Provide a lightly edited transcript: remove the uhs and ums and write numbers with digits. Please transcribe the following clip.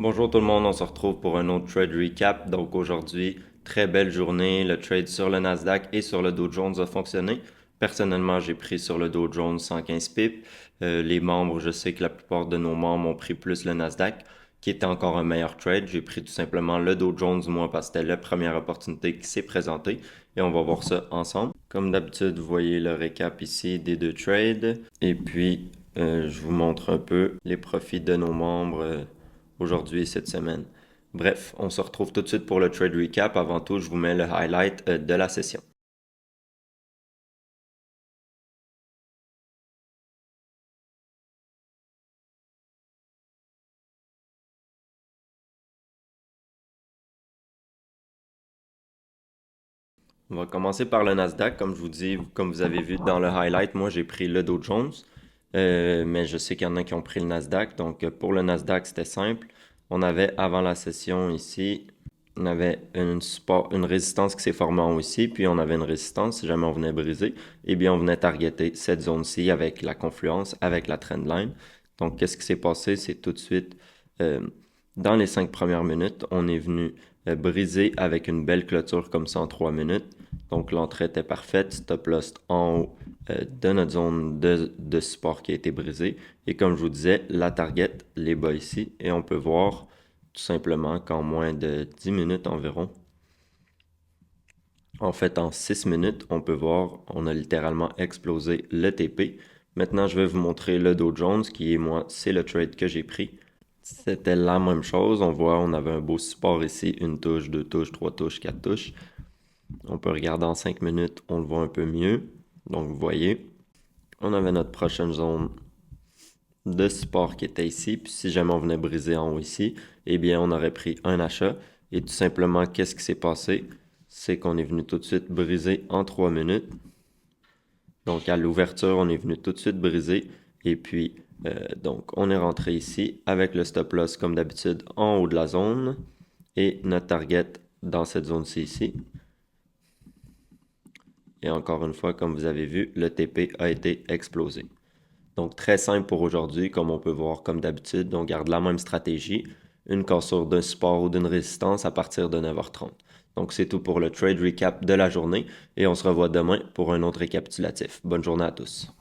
Bonjour tout le monde, on se retrouve pour un autre trade recap. Donc aujourd'hui, très belle journée. Le trade sur le Nasdaq et sur le Dow Jones a fonctionné. Personnellement, j'ai pris sur le Dow Jones 115 pips. Les membres, je sais que la plupart de nos membres ont pris plus le Nasdaq, qui était encore un meilleur trade. J'ai pris tout simplement le Dow Jones, moi, parce que c'était la première opportunité qui s'est présentée. Et on va voir ça ensemble. Comme d'habitude, vous voyez le récap ici des deux trades. Et puis, je vous montre un peu les profits de nos membres aujourd'hui et cette semaine. Bref, on se retrouve tout de suite pour le trade recap. Avant tout, je vous mets le highlight de la session. On va commencer par le Nasdaq. Comme je vous dis, comme vous avez vu dans le highlight, moi j'ai pris le Dow Jones. Mais je sais qu'il y en a qui ont pris le Nasdaq. Donc pour le Nasdaq, c'était simple. On avait avant la session ici, on avait une résistance qui s'est formée en haut ici, puis on avait une résistance si jamais on venait briser. Eh bien, on venait targeter cette zone-ci avec la confluence, avec la trendline. Donc, qu'est-ce qui s'est passé? C'est tout de suite, euh, dans les 5 premières minutes, on est venu briser avec une belle clôture comme ça en 3 minutes. Donc, l'entrée était parfaite, stop loss en haut de notre zone de support qui a été brisée. Et comme je vous disais, la target, les bas ici. Et on peut voir tout simplement qu'en moins de 10 minutes environ, en fait en 6 minutes, on peut voir, on a littéralement explosé le TP. Maintenant, je vais vous montrer le Dow Jones qui est moi, c'est le trade que j'ai pris. C'était la même chose, on voit, on avait un beau support ici, une touche, deux touches, trois touches, quatre touches. On peut regarder en 5 minutes, on le voit un peu mieux. Donc, vous voyez, on avait notre prochaine zone de support qui était ici. Puis si jamais on venait briser en haut ici, eh bien, on aurait pris un achat. Et tout simplement, qu'est-ce qui s'est passé? C'est qu'on est venu tout de suite briser en 3 minutes. Donc, à l'ouverture, on est venu tout de suite briser. Et puis, donc, on est rentré ici avec le stop loss comme d'habitude en haut de la zone. Et notre target dans cette zone-ci ici. Et encore une fois, comme vous avez vu, le TP a été explosé. Donc, très simple pour aujourd'hui, comme on peut voir comme d'habitude. On garde la même stratégie, une cassure d'un support ou d'une résistance à partir de 9h30. Donc, c'est tout pour le trade recap de la journée et on se revoit demain pour un autre récapitulatif. Bonne journée à tous.